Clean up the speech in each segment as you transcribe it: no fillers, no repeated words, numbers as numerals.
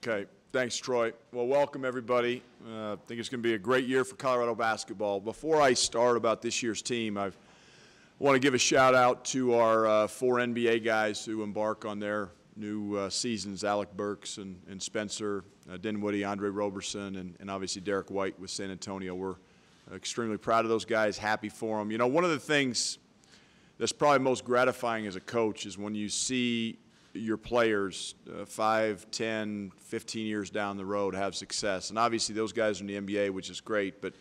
Okay, thanks, Troy. Well, welcome, everybody. I think it's going to be a great year for Colorado basketball. Before I start about this year's team, I want to give a shout-out to our 4 NBA guys who embark on their new seasons, Alec Burks and Spencer Dinwiddie, Andre Roberson, and obviously Derek White with San Antonio. We're extremely proud of those guys, happy for them. You know, one of the things that's probably most gratifying as a coach is when you see your players 5, 10, 15 years down the road have success. And obviously those guys are in the NBA, which is great, but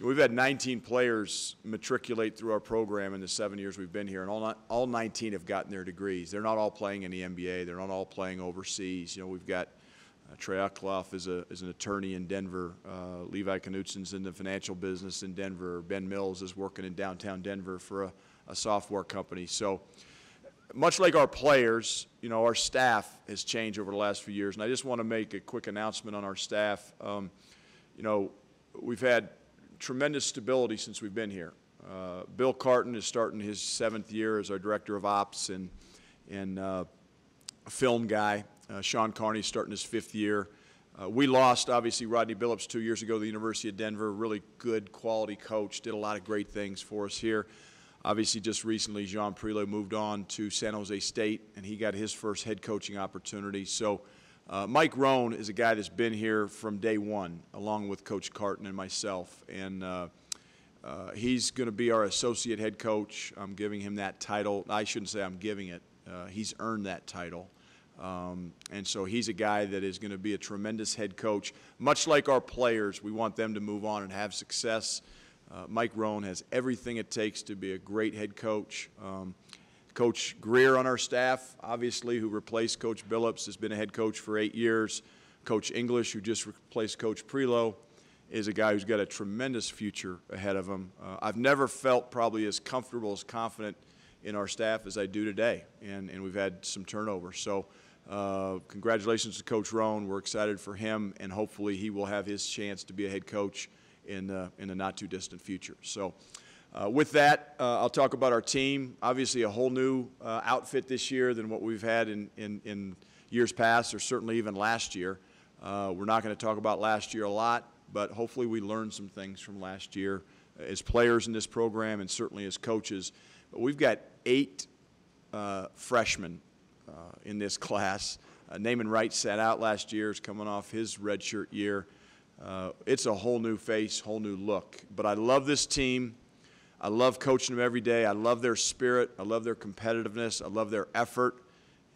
we've had 19 players matriculate through our program in the 7 years we've been here, and all 19 have gotten their degrees. They're not all playing in the NBA. They're not all playing overseas. You know, we've got Trey Uckloff is an attorney in Denver. Levi Knutsen's in the financial business in Denver. Ben Mills is working in downtown Denver for a software company. So much like our players, you know, our staff has changed over the last few years, and I just want to make a quick announcement on our staff. You know, we've had tremendous stability since we've been here. Bill Carton is starting his 7th year as our director of ops and a film guy. Sean Carney's starting his 5th year. We lost, obviously, Rodney Billups 2 years ago to the University of Denver. Really good, quality coach, did a lot of great things for us here. Obviously, just recently, Jean Prilo moved on to San Jose State, and he got his first head coaching opportunity. So Mike Rohn is a guy that's been here from day one, along with Coach Carton and myself. And he's going to be our associate head coach. I'm giving him that title. I shouldn't say I'm giving it. He's earned that title. And so he's a guy that is going to be a tremendous head coach. Much like our players, we want them to move on and have success. Mike Rohn has everything it takes to be a great head coach. Coach Greer on our staff, obviously, who replaced Coach Billups, has been a head coach for 8 years. Coach English, who just replaced Coach Prilo, is a guy who's got a tremendous future ahead of him. I've never felt probably as comfortable, as confident in our staff as I do today, and we've had some turnover. So congratulations to Coach Rohn. We're excited for him, and hopefully he will have his chance to be a head coach in the not-too-distant future. So with that, I'll talk about our team. Obviously, a whole new outfit this year than what we've had in years past, or certainly even last year. We're not going to talk about last year a lot, but hopefully we learned some things from last year as players in this program and certainly as coaches. But we've got 8 freshmen in this class. Naaman Wright sat out last year, is coming off his redshirt year. It's a whole new face, whole new look. But I love this team. I love coaching them every day. I love their spirit. I love their competitiveness. I love their effort.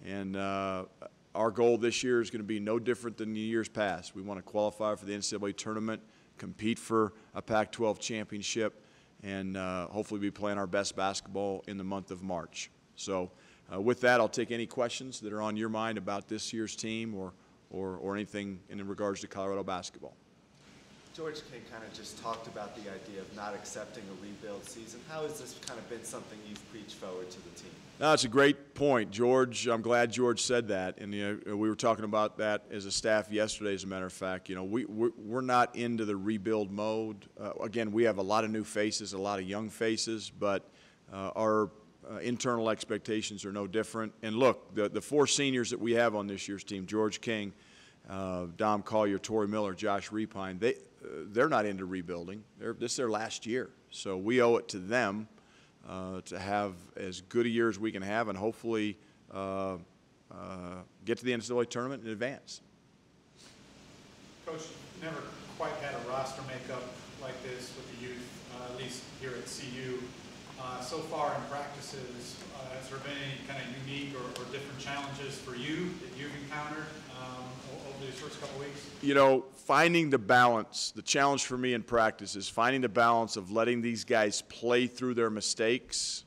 And our goal this year is going to be no different than the years past. We want to qualify for the NCAA tournament, compete for a Pac-12 championship, and hopefully be playing our best basketball in the month of March. So with that, I'll take any questions that are on your mind about this year's team or anything in regards to Colorado basketball. George King kind of just talked about the idea of not accepting a rebuild season. How has this kind of been something you've preached forward to the team? No, that's a great point, George. I'm glad George said that. And you know, we were talking about that as a staff yesterday, as a matter of fact. You know, we're not into the rebuild mode. Again, we have a lot of new faces, a lot of young faces, but our internal expectations are no different. And look, the 4 seniors that we have on this year's team, George King, Dom Collier, Torrey Miller, Josh Repine, they're not into rebuilding. This is their last year. So we owe it to them to have as good a year as we can have and hopefully get to the NCAA tournament in advance. Coach, never quite had a roster makeup like this with the youth, at least here at CU. So far in practices, has there been any kind of unique or different challenges for you that you've encountered over these first couple weeks? You know, finding the balance, the challenge for me in practice is finding the balance of letting these guys play through their mistakes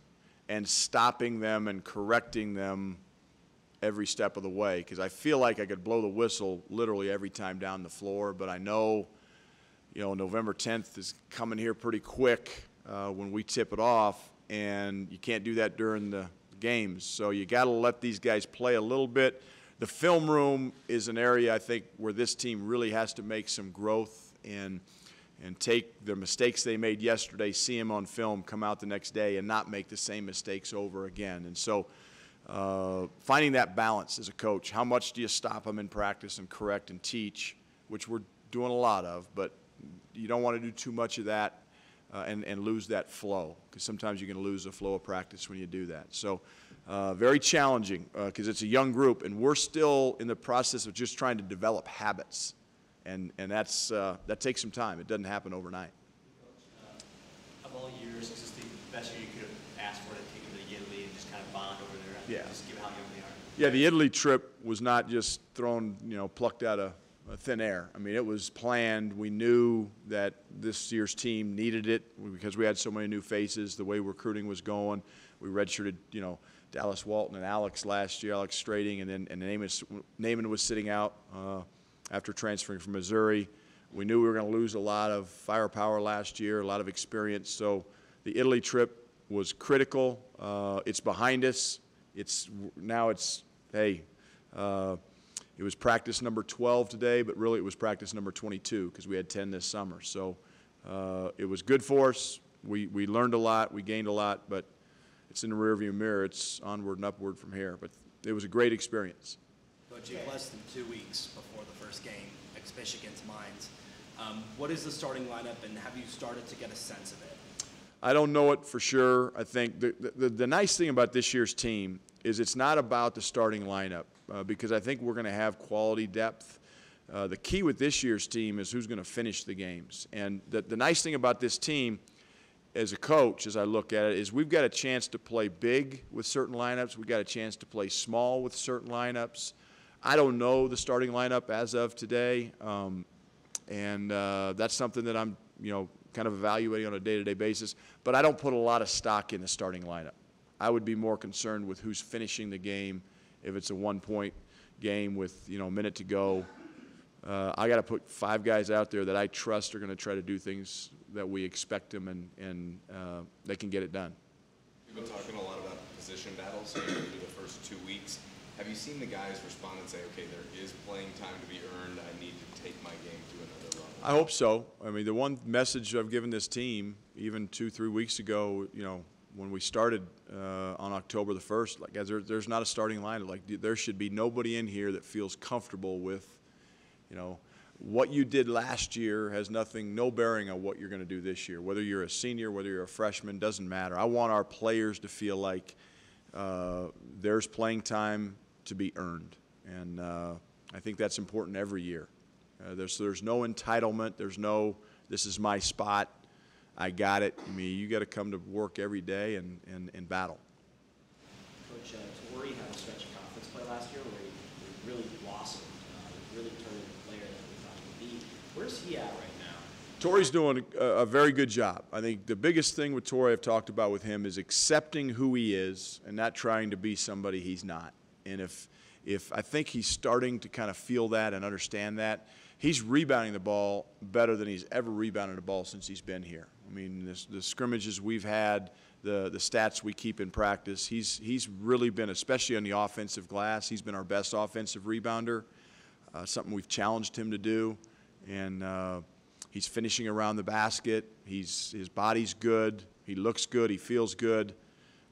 and stopping them and correcting them every step of the way. Because I feel like I could blow the whistle literally every time down the floor, but I know, you know, November 10th is coming here pretty quick when we tip it off, and you can't do that during the games. So you got to let these guys play a little bit. The film room is an area, I think, where this team really has to make some growth and take the mistakes they made yesterday, see them on film, come out the next day, and not make the same mistakes over again. And so finding that balance as a coach. How much do you stop them in practice and correct and teach, which we're doing a lot of, but you don't want to do too much of that and lose that flow, because sometimes you can lose the flow of practice when you do that. So very challenging because it's a young group, and we're still in the process of just trying to develop habits, and that takes some time. It doesn't happen overnight. Of all years, is this the best year you could have asked for to take them to Italy and just kind of bond over there? Yeah. Just give how young they are. Yeah, the Italy trip was not just thrown, plucked out of thin air. I mean, it was planned. We knew that this year's team needed it because we had so many new faces, the way recruiting was going. We redshirted, Dallas Walton and Alex last year, Alex Strading, and then Naaman was sitting out after transferring from Missouri. We knew we were going to lose a lot of firepower last year, a lot of experience. So the Italy trip was critical. It's behind us. It was practice number 12 today, but really it was practice number 22 because we had 10 this summer. So it was good for us. We learned a lot. We gained a lot, but it's in the rearview mirror. It's onward and upward from here. But it was a great experience. But you've less than 2 weeks before the first game, especially against Mines. What is the starting lineup, and have you started to get a sense of it? I don't know it for sure. I think the nice thing about this year's team is it's not about the starting lineup because I think we're going to have quality depth. The key with this year's team is who's going to finish the games. And the nice thing about this team as a coach, as I look at it, is we've got a chance to play big with certain lineups. We've got a chance to play small with certain lineups. I don't know the starting lineup as of today, and that's something that I'm, kind of evaluating on a day-to-day basis. But I don't put a lot of stock in the starting lineup. I would be more concerned with who's finishing the game. If it's a one-point game with, a minute to go, I got to put 5 guys out there that I trust are going to try to do things that we expect them, and they can get it done. We've been talking a lot about position battles here through the first 2 weeks. Have you seen the guys respond and say, okay, there is playing time to be earned, I need to take my game to another level? I hope so. I mean, the one message I've given this team, even 2-3 weeks ago, when we started on October the 1st, like, guys, there's not a starting lineup. Like, there should be nobody in here that feels comfortable with, what you did last year has no bearing on what you're going to do this year. Whether you're a senior, whether you're a freshman, doesn't matter. I want our players to feel like there's playing time to be earned, and I think that's important every year. There's no entitlement. There's no, this is my spot, I got it. I mean, you got to come to work every day and battle. Coach, Torrey had a stretch of conference play last year where he really blossomed, really turned into the player that we thought he would be. Where's he at right now? Torrey's doing a very good job. I think the biggest thing with Torrey I've talked about with him is accepting who he is and not trying to be somebody he's not. And if I think he's starting to kind of feel that and understand that, he's rebounding the ball better than he's ever rebounded the ball since he's been here. I mean, the scrimmages we've had, the stats we keep in practice, he's really been, especially on the offensive glass, he's been our best offensive rebounder, something we've challenged him to do. And he's finishing around the basket. His body's good. He looks good. He feels good.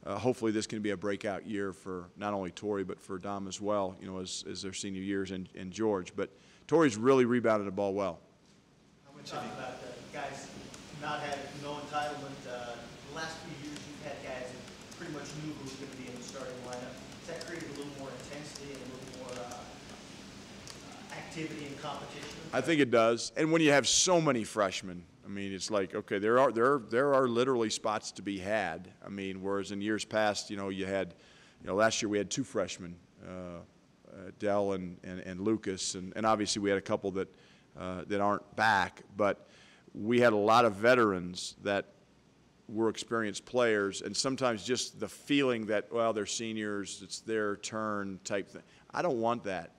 Hopefully this can be a breakout year for not only Torrey but for Dom as well, as their senior years and George. But Torrey's really rebounded the ball well. How much talk about guys not having no entitlement? The last few years you've had guys that pretty much knew who was going to be in the starting lineup. Has that created a little more intensity and a little more activity and competition? I think it does. And when you have so many freshmen, I mean, it's like, okay, there are literally spots to be had. I mean, whereas in years past, you had, last year we had 2 freshmen, Dell and Lucas, and obviously we had a couple that aren't back, but we had a lot of veterans that were experienced players, and sometimes just the feeling that, well, they're seniors, it's their turn type thing. I don't want that.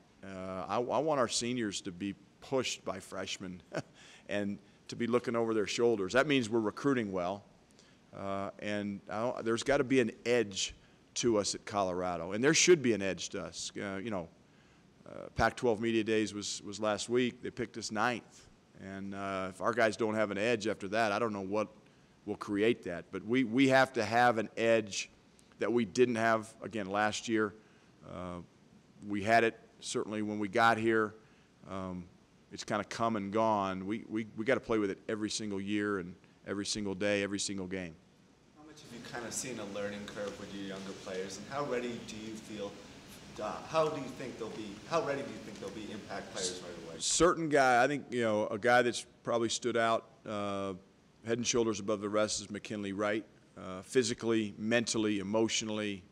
I want our seniors to be pushed by freshmen and to be looking over their shoulders. That means we're recruiting well, and there's got to be an edge to us at Colorado, and there should be an edge to us. Pac-12 Media Days was last week. They picked us 9th, and if our guys don't have an edge after that, I don't know what will create that. But we have to have an edge that we didn't have, again, last year. We had it certainly when we got here. It's kind of come and gone. We got to play with it every single year and every single day, every single game. How much have you kind of seen a learning curve with your younger players, and how ready do you feel? How ready do you think they'll be impact players right away? Certain guy, I think, you know, a guy that's probably stood out head and shoulders above the rest is McKinley Wright. Physically, mentally, emotionally,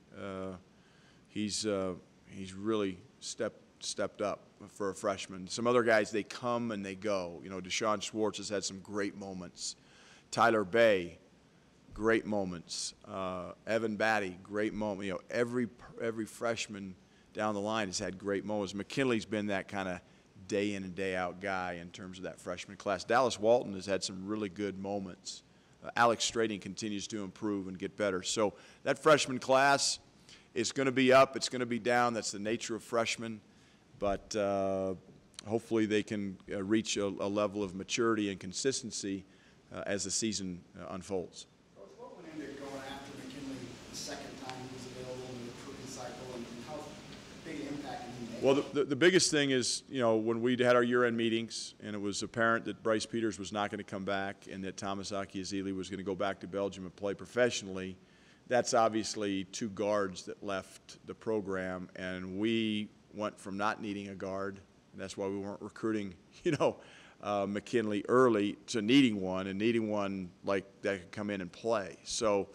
he's really stepped up for a freshman. Some other guys, they come and they go. You know, Deshaun Schwartz has had some great moments. Tyler Bay, great moments. Evan Batty, great moment. You know, every freshman down the line has had great moments. McKinley's been that kind of day in and day out guy in terms of that freshman class. Dallas Walton has had some really good moments. Alex Strading continues to improve and get better. So that freshman class is going to be up. It's going to be down. That's the nature of freshmen. But hopefully they can reach a level of maturity and consistency as the season unfolds. Coach, what went into going after McKinley the second time he was available in the recruiting cycle, and how big an impact did he make? Well, the biggest thing is, you know, when we had our year-end meetings and it was apparent that Bryce Peters was not going to come back and that Thomas Akiazili was going to go back to Belgium and play professionally, that's obviously two guards that left the program, and we went from not needing a guard, and that's why we weren't recruiting, you know, McKinley early, to needing one, and needing one like that could come in and play. So,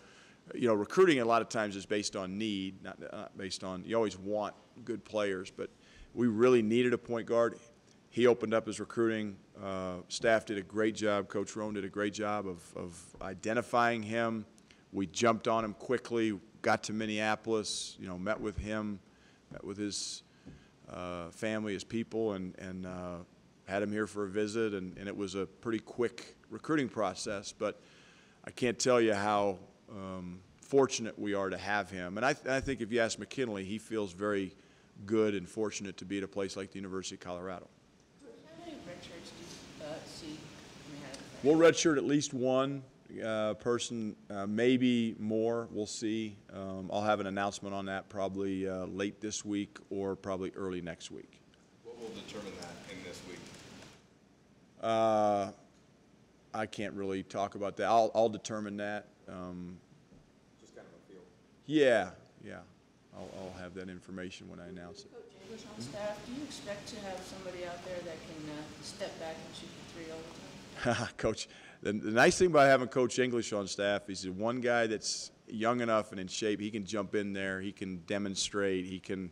you know, recruiting a lot of times is based on need, not based on, you always want good players, but we really needed a point guard. He opened up his recruiting. Staff did a great job. Coach Roan did a great job of identifying him. We jumped on him quickly, got to Minneapolis, you know, met with him, met with his family, his people, and had him here for a visit, and it was a pretty quick recruiting process. But I can't tell you how fortunate we are to have him. And I think if you ask McKinley, he feels very good and fortunate to be at a place like the University of Colorado. How many redshirts do you see coming out of the We'll redshirt at least one person, maybe more. We'll see. I'll have an announcement on that probably late this week or probably early next week. What will determine that in this week? I can't really talk about that. I'll determine that. Just kind of a feel. Yeah. I'll have that information when I announce it. Coach English on staff, do you expect to have somebody out there that can step back and shoot the three all the time? Coach, the nice thing about having Coach English on staff is he's one guy that's young enough and in shape. He can jump in there. He can demonstrate. He can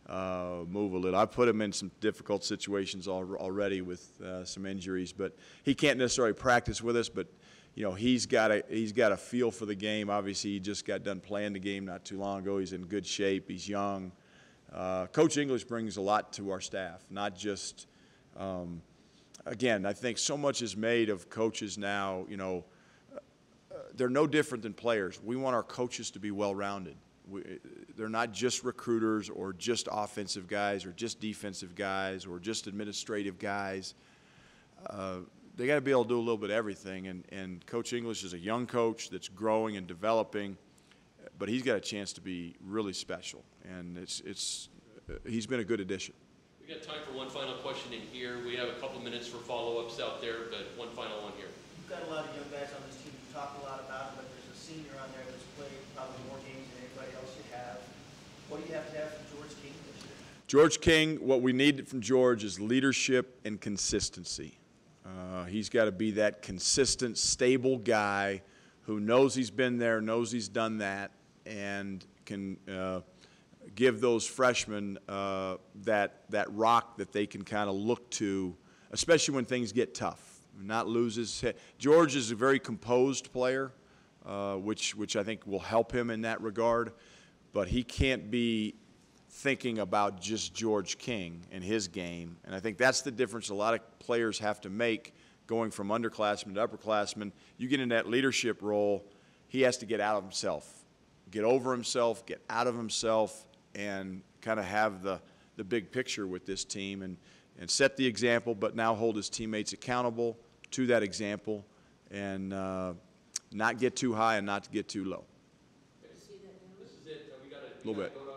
move a little. I put him in some difficult situations already with some injuries, but he can't necessarily practice with us. But you know, he's got a feel for the game. Obviously, he just got done playing the game not too long ago. He's in good shape. He's young. Coach English brings a lot to our staff, not just. Again, I think so much is made of coaches now. You know, they're no different than players. We want our coaches to be well-rounded. They're not just recruiters or just offensive guys or just defensive guys or just administrative guys. They got to be able to do a little bit of everything. And Coach English is a young coach that's growing and developing, but he's got a chance to be really special. And he's been a good addition. We got time for one final question in here. We have a couple minutes for follow-ups out there, but one final one here. You've got a lot of young guys on this team. You talk a lot about it, but there's a senior on there that's played probably more games than anybody else you have. What do you have to have from George King this year? George King, what we need from George is leadership and consistency. He's got to be that consistent, stable guy who knows he's been there, knows he's done that, and can give those freshmen that rock that they can kind of look to, especially when things get tough. Not lose his head. George is a very composed player, which I think will help him in that regard, but he can't be thinking about just George King and his game, and I think that's the difference a lot of players have to make going from underclassmen to upperclassmen. You get in that leadership role, he has to get out of himself, get over himself, get out of himself, and kind of have the big picture with this team and set the example, but now hold his teammates accountable to that example and not get too high and not get too low. This is little bit.